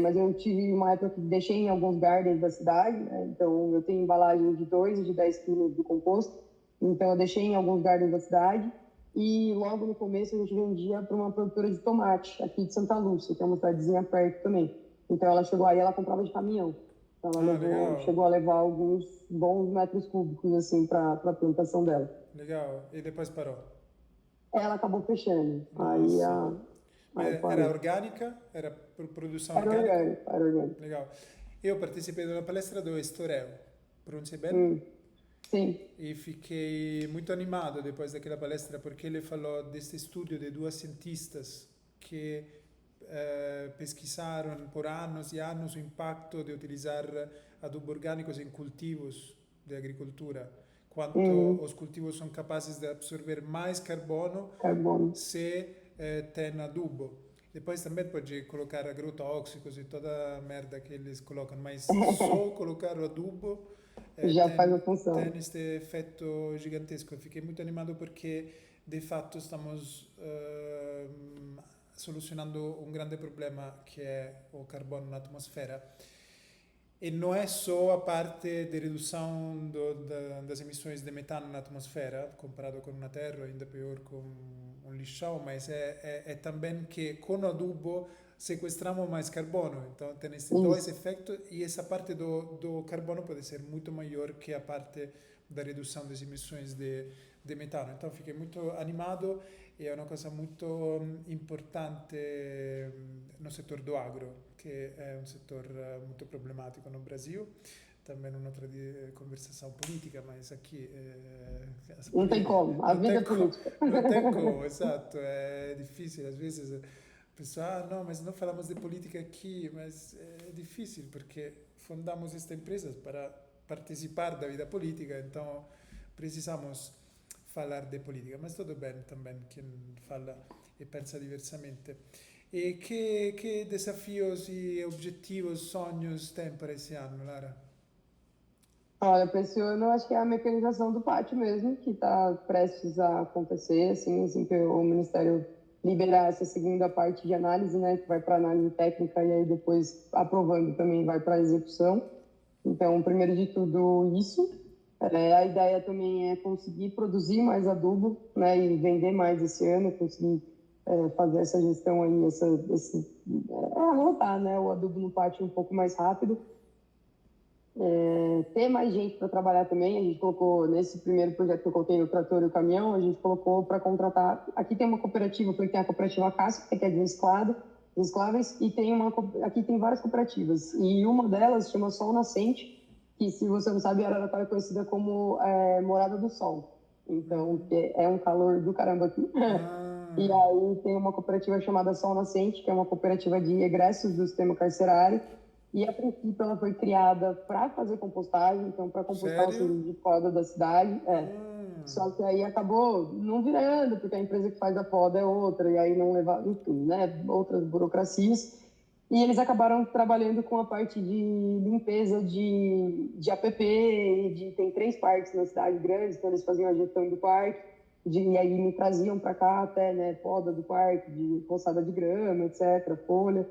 Mas eu tive uma época que deixei em alguns gardens da cidade, né? Então eu tenho embalagem de 2 e de 10 quilos de composto, então eu deixei em alguns gardens da cidade e logo no começo a gente vendia para uma produtora de tomate aqui de Santa Lúcia, que é uma cidadezinha perto também. Então ela chegou aí, ela comprava de caminhão. Então ela legal, chegou a levar alguns bons metros cúbicos assim para a plantação dela. legal. E depois parou. Ela acabou fechando, Nossa. Mas aí era parou. orgânica? Era produção orgânica? Era orgânico. Legal. Eu participei de uma palestra do Estorel, pronunciei bem? Hum, sim. E fiquei muito animado depois daquela palestra porque ele falou deste estudo de duas cientistas que pesquisaram por anos e anos o impacto de utilizar adubos orgânicos em cultivos de agricultura, quanto Uhum. os cultivos são capazes de absorver mais carbono Carbono. se tem adubo. Depois também pode colocar agrotóxicos e toda a merda que eles colocam, mas só colocar o adubo Já faz a tem função. este efeito gigantesco. Fiquei muito animado porque, de fato, estamos solucionando um grande problema que é o carbono na atmosfera. E não é só a parte de redução das emissões de metano na atmosfera, comparado com uma terra, ainda pior com um lixão, mas é também que com o adubo sequestramos mais carbono. Então tem esses dois Isso. efeitos e essa parte do carbono pode ser muito maior que a parte da redução das emissões de metano. Então fiquei muito animado e é uma coisa muito importante no setor do agro, che è un settore molto problematico no Brasil. Também un'altra conversação política, mas aqui Não tem como. A não vida tem é como, política. não tem como, exato, é difícil, às vezes a pessoa, não, mas não falamos de política aqui, mas é difícil porque fundamos esta empresa para participar da vida política, então precisamos falar de política, mas tudo bem também quem fala e pensa diversamente. E que desafios e objetivos, sonhos tem para esse ano, Lara? Olha, para esse ano, eu acho que é a mecanização do pátio mesmo, que está prestes a acontecer, assim que o Ministério liberar essa segunda parte de análise, né, que vai para análise técnica e aí depois, aprovando, também vai para execução. Então, primeiro de tudo, isso. A ideia também é conseguir produzir mais adubo, né, e vender mais esse ano, conseguir fazer essa gestão aí, arrotar, né, o adubo no pátio um pouco mais rápido. Ter mais gente para trabalhar também, a gente colocou, nesse primeiro projeto que eu coloquei o trator e o caminhão, a gente colocou para contratar, aqui tem uma cooperativa, que tem a cooperativa Cássio, que é de recicláveis, e aqui tem várias cooperativas, e uma delas chama Sol Nascente, que se você não sabe, Araraquara é conhecida como Morada do Sol, então é um calor do caramba aqui. E Ah, aí tem uma cooperativa chamada Sol Nascente, que é uma cooperativa de egressos do sistema carcerário, e a princípio ela foi criada para fazer compostagem, então para compostar os sério? resíduos de poda da cidade. Ah, Só que aí acabou não virando, porque a empresa que faz a poda é outra, e aí não leva, enfim, né, outras burocracias. E eles acabaram trabalhando com a parte de limpeza de APP, tem 3 parques na cidade grande, então eles faziam a gestão do parque, e aí me traziam para cá até, né, poda do parque, de roçada de grama, etc., folha.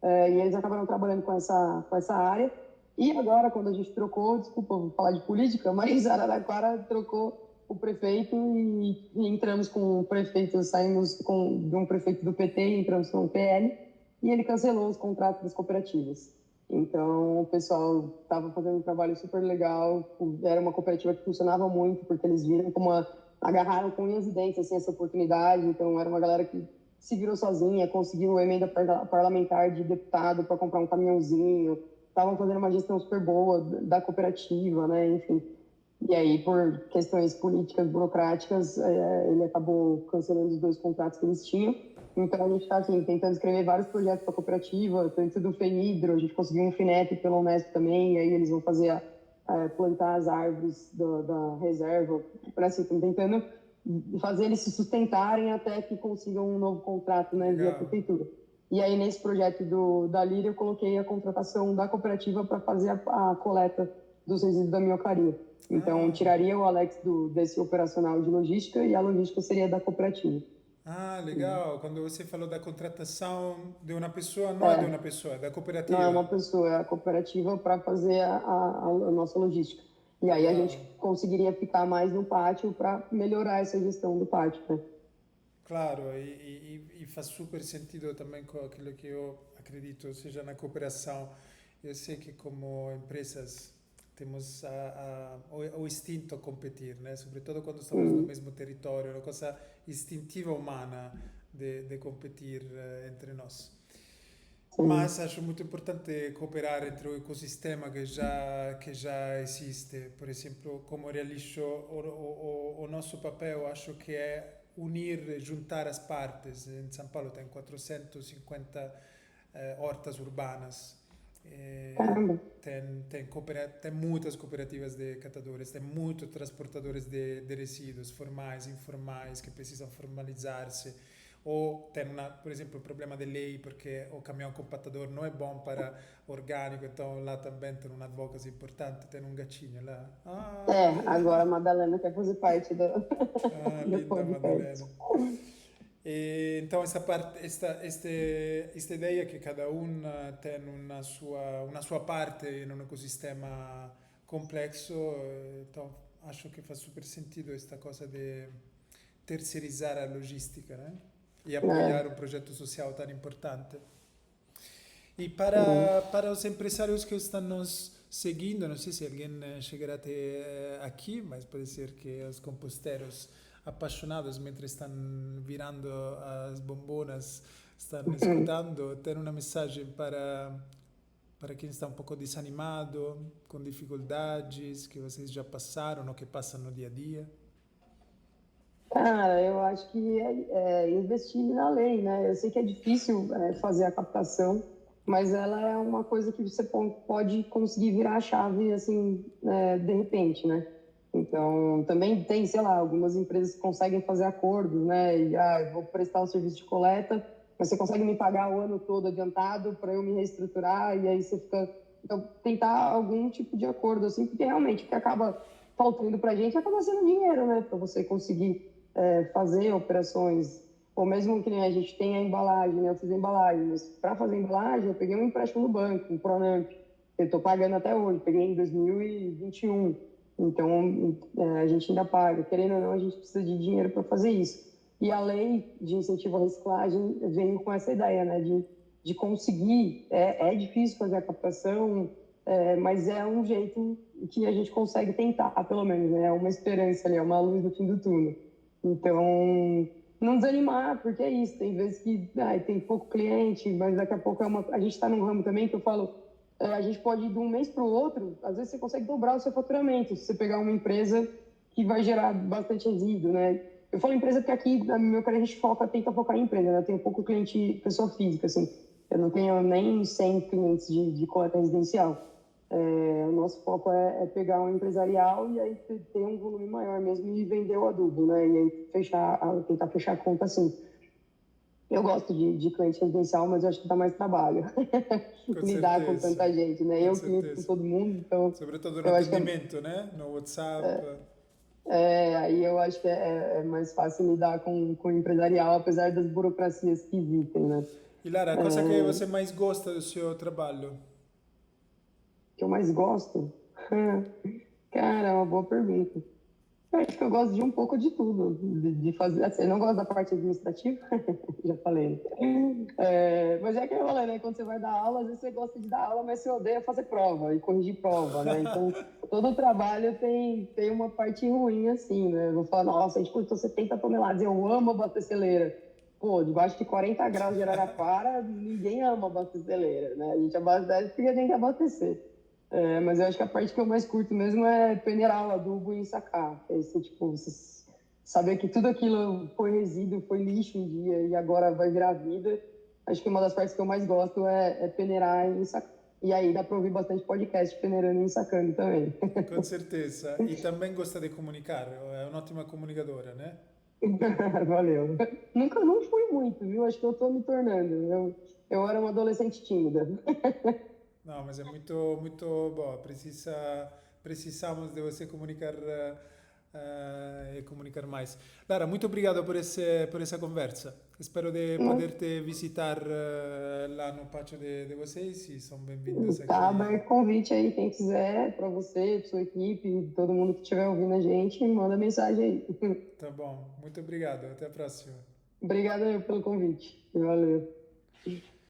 E eles acabaram trabalhando com essa área. E agora, quando a gente trocou, desculpa, vou falar de política, mas Araraquara trocou o prefeito e entramos com o prefeito, saímos de um prefeito do PT e entramos com o PL, e ele cancelou os contratos das cooperativas. Então, o pessoal estava fazendo um trabalho super legal, era uma cooperativa que funcionava muito, porque eles viram como agarraram com unhas e dentes assim, essa oportunidade, então era uma galera que se virou sozinha, conseguiu emenda parlamentar de deputado para comprar um caminhãozinho, estavam fazendo uma gestão super boa da cooperativa, né, enfim. E aí, por questões políticas, burocráticas, ele acabou cancelando os 2 contratos que eles tinham. Então, a gente está assim, tentando escrever vários projetos para a cooperativa, tanto do FENIDRO, a gente conseguiu um FINEP pela Unesp também, e aí eles vão fazer plantar as árvores da reserva, para assim, estamos tentando fazer eles se sustentarem até que consigam um novo contrato, né, via prefeitura. E aí, nesse projeto da Líria, eu coloquei a contratação da cooperativa para fazer a coleta dos resíduos da minhocaria. Então, tiraria o Alex desse operacional de logística e a logística seria da cooperativa. Ah, legal. Quando você falou da contratação de uma pessoa, não é de uma É, pessoa, é da não é cooperativa. uma pessoa, é a cooperativa para fazer a nossa logística. E aí a gente Legal. conseguiria ficar mais no pátio para melhorar essa gestão do pátio, né? Claro, e faz super sentido também com aquilo que eu acredito, ou seja, na cooperação. Eu sei que como empresas temos o instinto a competir, né? Sobretudo quando estamos no mesmo território, uma coisa instintiva humana de competir entre nós. Sim. Mas acho muito importante cooperar entre o ecossistema que já existe. Por exemplo, como realizzo o nosso papel, acho que é unir, juntar as partes. Em São Paulo tem 450 hortas urbanas. Caramba. Tem muitas cooperativas de catadores, tem muitos transportadores de resíduos formais, informais, que precisam formalizar-se. Ou tem, por exemplo, o problema de lei, porque o caminhão compactador não é bom para orgânico, então lá também tem um advocacy importante, tem um gatinho lá. Agora a Madalena quer fazer parte do Linda podcast. Madalena. Então, esta ideia que cada um tem uma sua parte in un ecosistema complexo, então acho que faz super sentido esta coisa de terceirizar a logística, né? E apoiar um projeto social tão importante. E para os empresários que estão nos seguindo, não sei se alguém chegará até aqui, mas pode ser que os composteiros apaixonados, mentre estão virando as bombonas, estão escutando, ter uma mensagem para quem está um pouco desanimado, com dificuldades que vocês já passaram ou que passam no dia a dia. Cara, eu acho que é investir na lei, né? Eu sei que é difícil fazer a captação, mas ela é uma coisa que você pode conseguir virar a chave, assim, de repente, né? Então, também tem, sei lá, algumas empresas que conseguem fazer acordos, né? E, eu vou prestar o serviço de coleta, mas você consegue me pagar o ano todo adiantado para eu me reestruturar, e aí você fica... Então, tentar algum tipo de acordo, assim, porque realmente o que acaba faltando para a gente acaba sendo dinheiro, né? Para você conseguir fazer operações, ou mesmo que nem a gente tem a embalagem, né? Eu fiz a embalagem, mas para fazer a embalagem eu peguei um empréstimo no banco, um Pronamp, eu estou pagando até hoje, peguei em 2021, então a gente ainda paga, querendo ou não, a gente precisa de dinheiro para fazer isso. E a lei de incentivo à reciclagem veio com essa ideia, né? De conseguir, é difícil fazer a captação, mas é um jeito que a gente consegue tentar, pelo menos, né? É uma esperança ali, é uma luz no fim do túnel. Então, não desanimar, porque é isso, tem vezes que tem pouco cliente, mas daqui a pouco a gente está num ramo também que eu falo, a gente pode ir de um mês para o outro, às vezes você consegue dobrar o seu faturamento, se você pegar uma empresa que vai gerar bastante resíduo, né? Eu falo empresa porque aqui na meu canal a gente tenta focar em empresa, né? Eu tenho pouco cliente, pessoa física, assim, eu não tenho nem 100 clientes de coleta residencial. O nosso foco é pegar um empresarial e aí ter um volume maior mesmo e vender o adubo, né? E aí tentar fechar a conta assim. Eu gosto de cliente residencial, mas eu acho que dá mais trabalho Com lidar com certeza, tanta gente, né? com Eu que lido com certeza. todo mundo, então Sobretudo no eu acho que atendimento, né? No WhatsApp. aí eu acho que é mais fácil lidar com o empresarial, apesar das burocracias que existem, né? E Lara, a cosa que você mais gosta do seu trabalho? O que eu mais gosto? Cara, é uma boa pergunta. Eu acho que eu gosto de um pouco de tudo, de fazer. Assim, eu não gosto da parte administrativa, já falei. Mas é que eu falei, né? Quando você vai dar aula, às vezes você gosta de dar aula, mas você odeia fazer prova e corrigir prova, né? Então, todo o trabalho tem uma parte ruim, assim, né? Eu vou falar, nossa, a gente cortou 70 toneladas, eu amo abasteceleira. Pô, debaixo de 40 graus de Araraquara, ninguém ama abasteceleira, né? A gente abastece porque tem que abastecer. Mas eu acho que a parte que eu mais curto mesmo é peneirar o adubo e sacar. Esse, tipo, você saber que tudo aquilo foi resíduo, foi lixo um dia e agora vai virar vida. Acho que uma das partes que eu mais gosto é peneirar e sacar. E aí dá para ouvir bastante podcast peneirando e sacando também. Com certeza. E também gosta de comunicar, é uma ótima comunicadora, né? Valeu. Nunca não fui muito, viu? Acho que eu tô me tornando. Eu era uma adolescente tímida. Não, mas é muito, muito boa. Precisamos de você comunicar e comunicar mais. Lara, muito obrigado por essa conversa. Espero de poder-te visitar lá no pátio de vocês e são bem-vindos Tá aqui. aberto convite aí, quem quiser, para você, para sua equipe, todo mundo que estiver ouvindo a gente, manda mensagem aí. Tá bom, muito obrigado. Até a próxima. Obrigada pelo convite. Valeu.